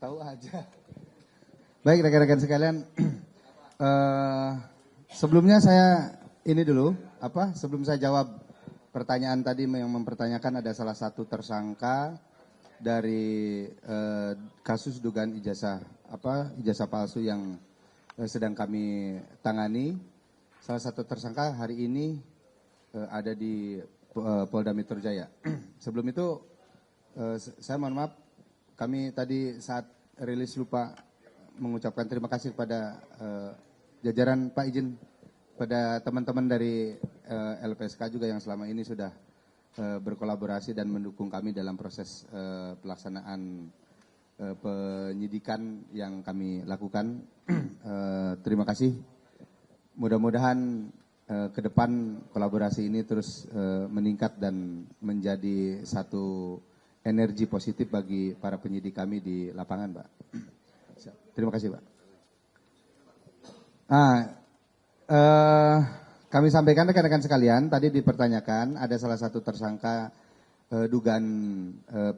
Tahu aja. Baik rekan-rekan sekalian, sebelumnya saya ini dulu, sebelum saya jawab pertanyaan tadi yang mempertanyakan ada salah satu tersangka dari kasus dugaan ijazah palsu yang sedang kami tangani. Salah satu tersangka hari ini ada di Polda Metro Jaya. Sebelum itu saya mohon maaf, kami tadi saat rilis lupa mengucapkan terima kasih kepada jajaran Pak izin pada teman-teman dari LPSK juga yang selama ini sudah berkolaborasi dan mendukung kami dalam proses pelaksanaan penyidikan yang kami lakukan. Terima kasih. Mudah-mudahan ke depan kolaborasi ini terus meningkat dan menjadi satu energi positif bagi para penyidik kami di lapangan, Pak. Terima kasih, Pak. Kami sampaikan rekan-rekan sekalian, tadi dipertanyakan ada salah satu tersangka dugaan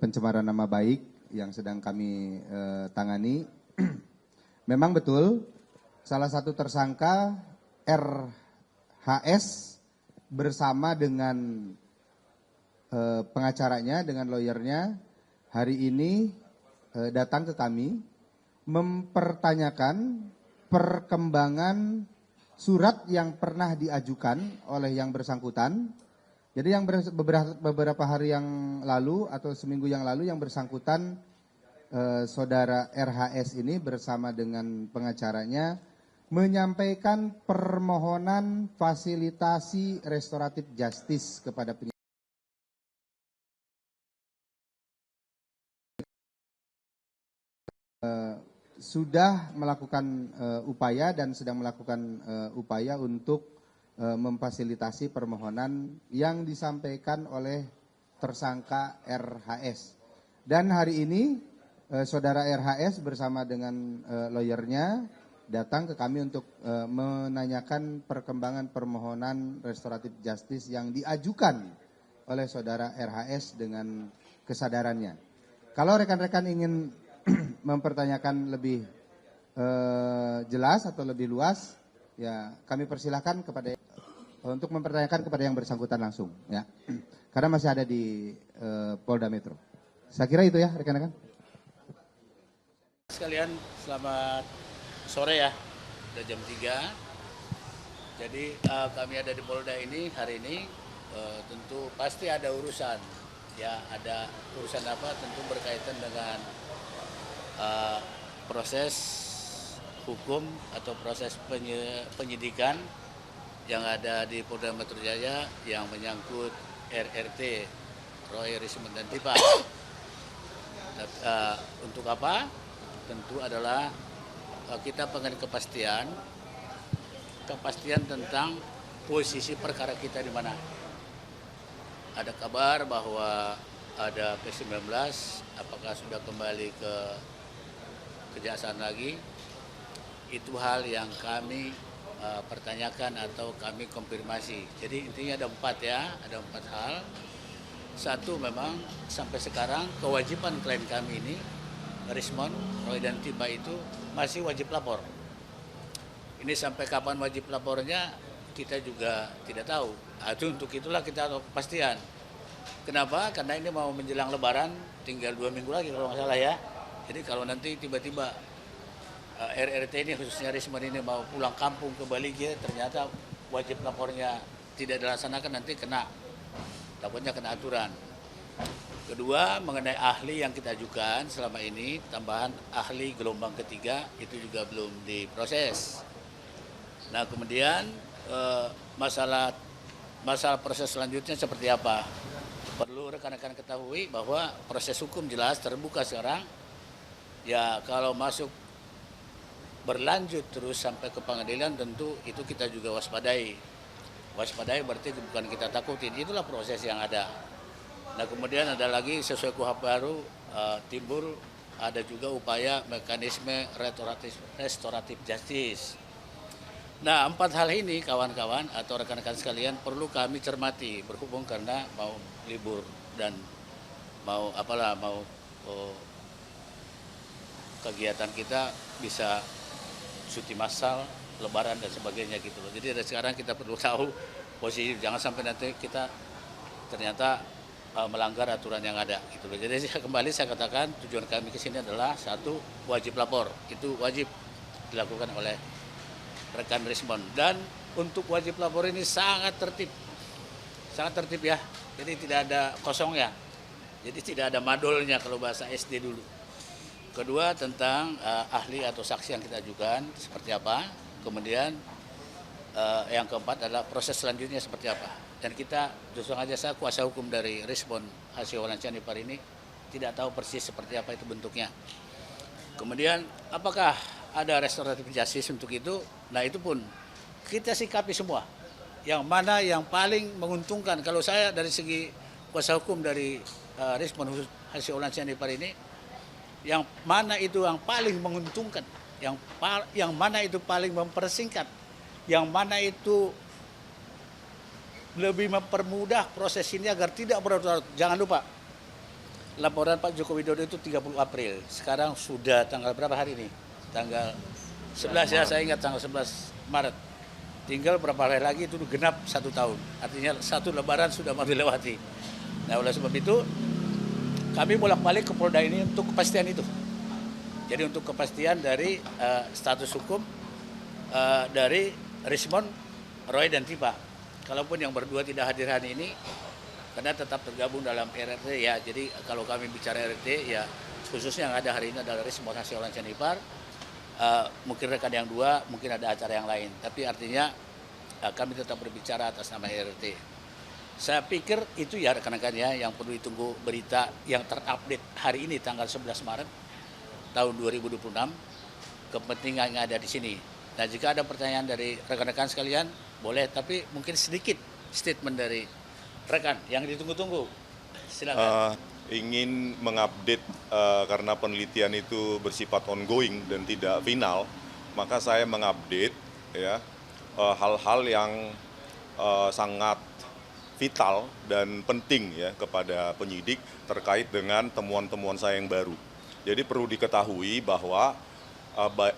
pencemaran nama baik yang sedang kami tangani. Memang betul, salah satu tersangka RHS bersama dengan pengacaranya, dengan lawyernya, hari ini datang ke kami mempertanyakan perkembangan surat yang pernah diajukan oleh yang bersangkutan. Jadi yang beberapa hari yang lalu atau seminggu yang lalu yang bersangkutan saudara RHS ini bersama dengan pengacaranya menyampaikan permohonan fasilitasi restoratif justice kepada penyidik. Sudah melakukan upaya dan sedang melakukan upaya untuk memfasilitasi permohonan yang disampaikan oleh tersangka RHS. Dan hari ini saudara RHS bersama dengan lawyernya datang ke kami untuk menanyakan perkembangan permohonan restoratif justice yang diajukan oleh saudara RHS dengan kesadarannya. Kalau rekan-rekan ingin mempertanyakan lebih jelas atau lebih luas, ya kami persilahkan kepada untuk mempertanyakan kepada yang bersangkutan langsung, ya, karena masih ada di Polda Metro. Saya kira itu ya rekan-rekan. Sekalian selamat sore ya, udah jam 3. Jadi kami ada di Polda ini hari ini tentu pasti ada urusan, ya ada urusan apa tentu berkaitan dengan proses hukum atau proses penyidikan yang ada di Polda Metro Jaya yang menyangkut RRT, Roy Risman dan Tipa. Untuk apa? Tentu adalah kita pengen kepastian tentang posisi perkara kita di mana. Ada kabar bahwa ada P19, apakah sudah kembali ke kejaksaan lagi, itu hal yang kami pertanyakan atau kami konfirmasi. Jadi intinya ada 4 ya, ada 4 hal. Satu, memang sampai sekarang kewajiban klien kami ini, Rismon, Roy dan Tiba itu masih wajib lapor. Ini sampai kapan wajib lapornya kita juga tidak tahu. Untuk itulah kita tahu kepastian. Kenapa? Karena ini mau menjelang Lebaran, tinggal 2 minggu lagi kalau nggak salah ya. Jadi kalau nanti tiba-tiba RRT ini khususnya Risman ini mau pulang kampung ke Bali, ternyata wajib lapornya tidak dilaksanakan, nanti takutnya kena aturan. Kedua, mengenai ahli yang kita ajukan selama ini, tambahan ahli gelombang ketiga itu juga belum diproses. Nah kemudian masalah proses selanjutnya seperti apa? Perlu rekan-rekan ketahui bahwa proses hukum jelas terbuka sekarang. Ya kalau masuk berlanjut terus sampai ke pengadilan, tentu itu kita juga waspadai. Waspadai berarti bukan kita takutin, itulah proses yang ada. Nah kemudian ada lagi sesuai KUHP baru timbul ada juga upaya mekanisme restoratif justice. Nah 4 hal ini kawan-kawan atau rekan-rekan sekalian perlu kami cermati, berhubung karena mau libur dan mau kegiatan kita bisa cuti massal, lebaran dan sebagainya gitu loh. Jadi dari sekarang kita perlu tahu posisi, jangan sampai nanti kita ternyata melanggar aturan yang ada gitu loh. Jadi kembali saya katakan tujuan kami ke sini adalah satu, wajib lapor. Itu wajib dilakukan oleh rekan Rismon, dan untuk wajib lapor ini sangat tertib ya. Jadi tidak ada kosongnya. Jadi tidak ada madolnya kalau bahasa SD dulu. Kedua, tentang ahli atau saksi yang kita ajukan seperti apa. Kemudian yang keempat adalah proses selanjutnya seperti apa. Dan kita justru saja, saya kuasa hukum dari Rismon Hasio Walansia Nipar ini tidak tahu persis seperti apa itu bentuknya. Kemudian apakah ada restoratif justice untuk itu? Nah itu pun kita sikapi semua. Yang mana yang paling menguntungkan, kalau saya dari segi kuasa hukum dari Rismon Hasio Walansia Nipar ini, yang mana itu yang paling menguntungkan, yang mana itu paling mempersingkat, yang mana itu lebih mempermudah proses ini agar tidak berlarut-larut. Jangan lupa, laporan Pak Joko Widodo itu 30 April. Sekarang sudah tanggal berapa hari ini? Tanggal 11 ya, saya ingat tanggal 11 Maret. Tinggal berapa hari lagi itu genap 1 tahun. Artinya satu lebaran sudah mau dilewati. Nah oleh sebab itu, kami bolak-balik ke Polda ini untuk kepastian itu. Jadi untuk kepastian dari status hukum dari Rismon, Roy dan Tipa. Kalaupun yang berdua tidak hadir hari ini, karena tetap tergabung dalam RRT ya. Jadi kalau kami bicara RRT ya, khususnya yang ada hari ini adalah Rismon Hasio Walansia Nipar. Mungkin rekan yang dua, mungkin ada acara yang lain. Tapi artinya kami tetap berbicara atas nama RRT. Saya pikir itu ya rekan-rekan ya yang perlu ditunggu berita yang terupdate hari ini tanggal 11 Maret tahun 2026, kepentingan yang ada di sini. Nah jika ada pertanyaan dari rekan-rekan sekalian, boleh, tapi mungkin sedikit statement dari rekan yang ditunggu-tunggu. Silakan. Ingin mengupdate karena penelitian itu bersifat ongoing dan tidak final, maka saya mengupdate ya hal-hal yang sangat vital dan penting ya kepada penyidik terkait dengan temuan-temuan saya yang baru. Jadi perlu diketahui bahwa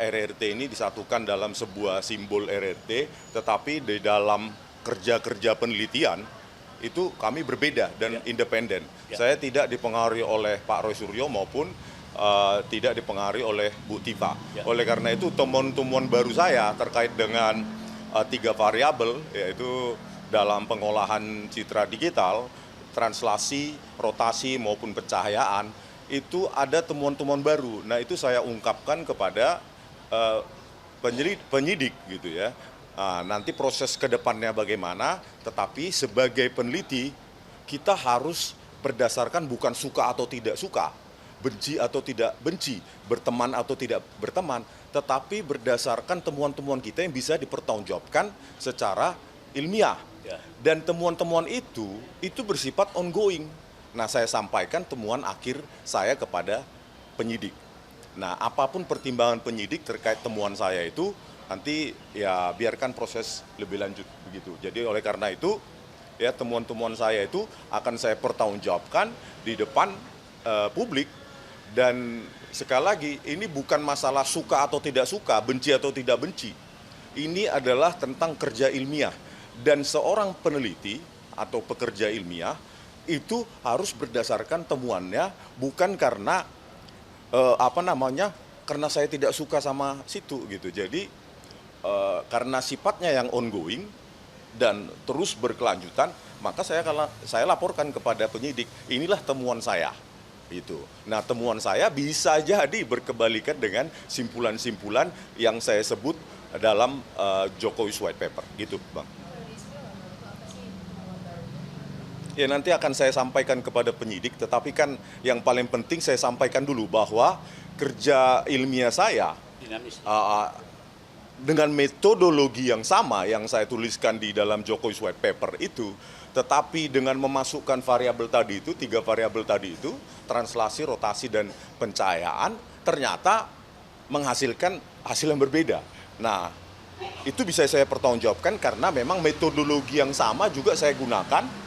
RRT ini disatukan dalam sebuah simbol RRT, tetapi di dalam kerja-kerja penelitian itu kami berbeda dan independen. Saya tidak dipengaruhi oleh Pak Roy Suryo maupun tidak dipengaruhi oleh Bu Tifa. Oleh karena itu temuan-temuan baru saya terkait dengan 3 variabel, yaitu dalam pengolahan citra digital, translasi, rotasi maupun pencahayaan, itu ada temuan-temuan baru. Nah itu saya ungkapkan kepada penyidik gitu ya. Nanti proses ke depannya bagaimana, tetapi sebagai peneliti kita harus berdasarkan bukan suka atau tidak suka, benci atau tidak benci, berteman atau tidak berteman, tetapi berdasarkan temuan-temuan kita yang bisa dipertanggungjawabkan secara ilmiah. Dan temuan-temuan itu bersifat ongoing. Nah, saya sampaikan temuan akhir saya kepada penyidik. Nah, apapun pertimbangan penyidik terkait temuan saya itu, nanti ya biarkan proses lebih lanjut begitu. Jadi oleh karena itu, ya temuan-temuan saya itu akan saya pertanggungjawabkan di depan publik. Dan sekali lagi, ini bukan masalah suka atau tidak suka, benci atau tidak benci. Ini adalah tentang kerja ilmiah. Dan seorang peneliti atau pekerja ilmiah itu harus berdasarkan temuannya, bukan karena karena saya tidak suka sama situ gitu. Jadi karena sifatnya yang ongoing dan terus berkelanjutan, maka saya laporkan kepada penyidik, inilah temuan saya. Itu. Nah, temuan saya bisa jadi berkebalikan dengan simpulan-simpulan yang saya sebut dalam Jokowi's White Paper, gitu, Bang. Ya nanti akan saya sampaikan kepada penyidik, tetapi kan yang paling penting saya sampaikan dulu bahwa kerja ilmiah saya dengan metodologi yang sama yang saya tuliskan di dalam Jokowi's White Paper itu, tetapi dengan memasukkan variabel tadi itu, 3 variabel tadi itu, translasi, rotasi, dan pencahayaan, ternyata menghasilkan hasil yang berbeda. Nah, itu bisa saya pertanggungjawabkan karena memang metodologi yang sama juga saya gunakan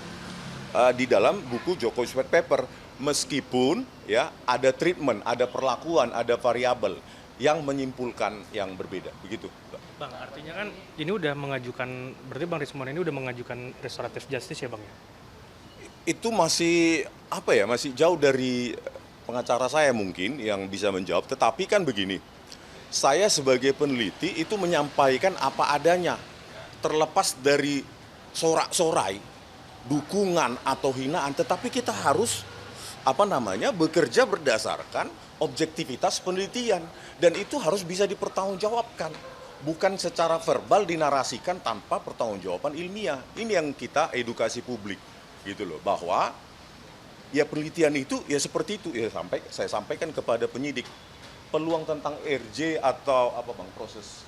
di dalam buku Jokowi's White Paper. meskipun ya ada treatment, ada perlakuan, ada variabel yang menyimpulkan yang berbeda, begitu. Bang, artinya kan ini udah mengajukan, berarti Bang Rismon ini udah mengajukan restoratif justice ya Bang ya? Itu masih masih jauh dari pengacara saya mungkin yang bisa menjawab, tetapi kan begini, saya sebagai peneliti itu menyampaikan apa adanya, terlepas dari sorak-sorai, dukungan atau hinaan, tetapi kita harus bekerja berdasarkan objektivitas penelitian, dan itu harus bisa dipertanggungjawabkan, bukan secara verbal dinarasikan tanpa pertanggungjawaban ilmiah. Ini yang kita edukasi publik, gitu loh, bahwa ya penelitian itu ya seperti itu ya, saya sampaikan kepada penyidik. Peluang tentang RJ atau proses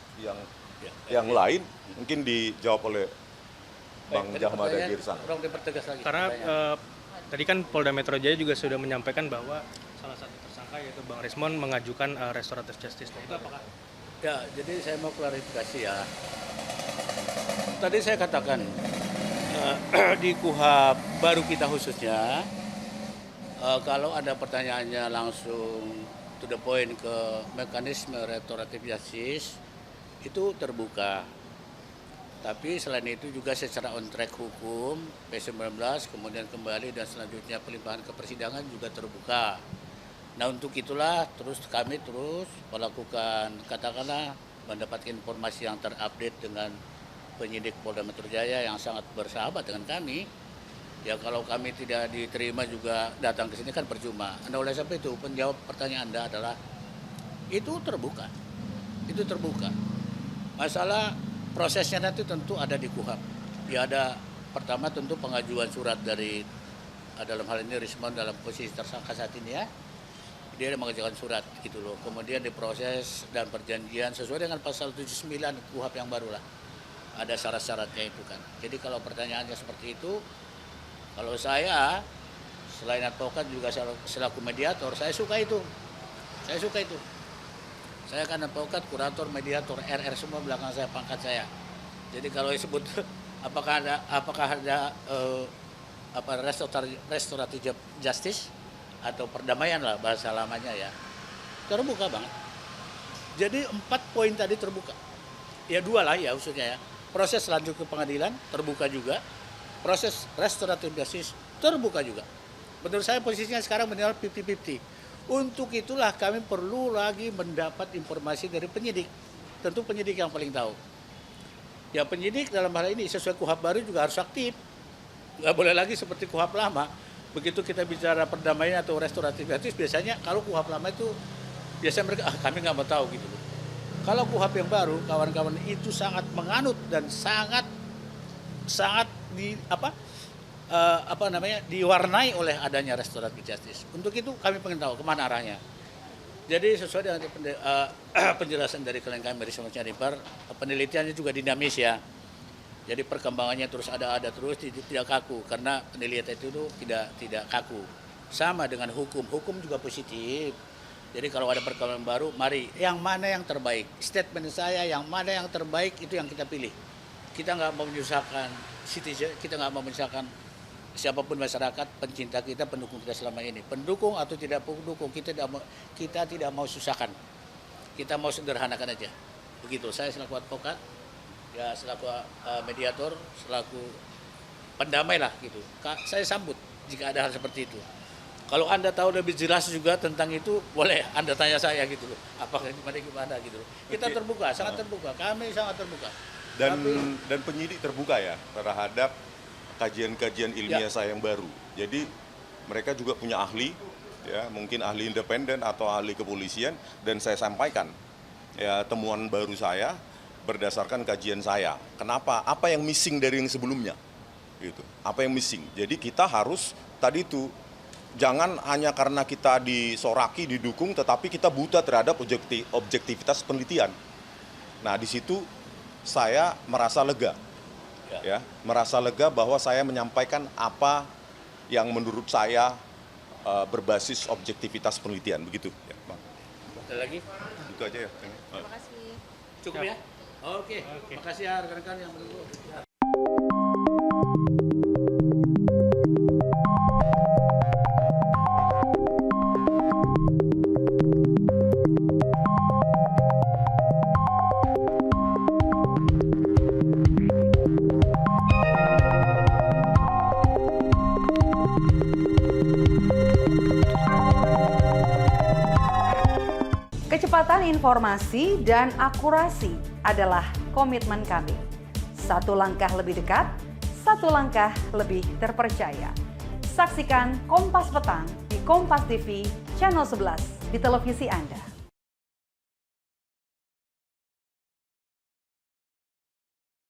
yang lain mungkin dijawab oleh Bang Jahmada Girsang. Karena tadi kan Polda Metro Jaya juga sudah menyampaikan bahwa salah satu tersangka yaitu Bang Rismon mengajukan restoratif justice. Itu apakah? Ya, jadi saya mau klarifikasi ya. Tadi saya katakan di KUHP baru kita khususnya, kalau ada pertanyaannya langsung to the point ke mekanisme restoratif justice itu terbuka. Tapi selain itu juga secara on track hukum P19 kemudian kembali dan selanjutnya pelimpahan ke persidangan juga terbuka. Nah untuk itulah kami terus melakukan katakanlah mendapatkan informasi yang terupdate dengan penyidik Polda Metro Jaya yang sangat bersahabat dengan kami. Ya kalau kami tidak diterima juga datang ke sini kan percuma. Nah oleh sebab itu penjawab pertanyaan Anda adalah itu terbuka. Itu terbuka. Masalah prosesnya nanti tentu ada di KUHP. Ya ada pertama tentu pengajuan surat dari dalam hal ini Rismon dalam posisi tersangka saat ini ya. Dia mengajukan surat gitu loh. Kemudian diproses dan perjanjian sesuai dengan pasal 79 KUHP yang baru lah. Ada syarat-syaratnya itu kan. Jadi kalau pertanyaannya seperti itu, kalau saya selain advokat juga selaku mediator, saya suka itu. Saya kan advokat, kurator, mediator, RR semua belakang saya, pangkat saya. Jadi kalau disebut apakah ada restoratif justice atau perdamaian lah bahasa lamanya ya, terbuka banget. Jadi 4 poin tadi terbuka. Ya 2 lah ya khususnya ya. Proses lanjut ke pengadilan terbuka juga. Proses restoratif justice terbuka juga. Menurut saya posisinya sekarang benar 50-50. Untuk itulah kami perlu lagi mendapat informasi dari penyidik. Tentu penyidik yang paling tahu. Ya penyidik dalam hal ini sesuai KUHP baru juga harus aktif. Nggak boleh lagi seperti KUHP lama. Begitu kita bicara perdamaian atau restoratif justice, biasanya kalau KUHP lama itu biasanya mereka kami nggak mau tahu gitu. Kalau KUHP yang baru, kawan-kawan itu sangat menganut dan sangat diwarnai oleh adanya restoratif justice. Untuk itu kami pengen tahu kemana arahnya. Jadi sesuai dengan penjelasan dari klien kami Rismon Syarifar, penelitiannya juga dinamis ya. Jadi perkembangannya terus ada terus, tidak kaku karena penelitian itu tidak kaku. Sama dengan hukum juga positif. Jadi kalau ada perkembangan baru, mari yang mana yang terbaik. Statement saya yang mana yang terbaik itu yang kita pilih. Kita nggak mau menyusahkan citizen, kita nggak mau menyusahkan siapapun masyarakat, pencinta kita, pendukung kita selama ini. Pendukung atau tidak pendukung, kita tidak mau susahkan. Kita mau sederhanakan aja. Begitu, saya selaku advokat, ya selaku mediator, selaku pendamai lah gitu. Saya sambut jika ada hal seperti itu. Kalau Anda tahu lebih jelas juga tentang itu, boleh Anda tanya saya gitu loh. Apakah gimana gitu loh. Kita terbuka, sangat terbuka. Kami sangat terbuka. Dan penyidik terbuka ya terhadap kajian-kajian ilmiah saya yang baru. Jadi mereka juga punya ahli, ya mungkin ahli independen atau ahli kepolisian, dan saya sampaikan ya temuan baru saya berdasarkan kajian saya. Kenapa? Apa yang missing dari yang sebelumnya? Gitu. Apa yang missing? Jadi kita harus tadi itu jangan hanya karena kita disoraki, didukung, tetapi kita buta terhadap objektivitas penelitian. Nah di situ saya merasa lega. Ya, merasa lega bahwa saya menyampaikan apa yang menurut saya berbasis objektivitas penelitian, begitu ya, Bang. Ada lagi? Itu aja ya. Terima kasih. Cukup ya? Oke. Makasih ya rekan-rekan yang menunggu. Kebenaran informasi dan akurasi adalah komitmen kami. Satu langkah lebih dekat, satu langkah lebih terpercaya. Saksikan Kompas Petang di Kompas TV, channel 11 di televisi Anda.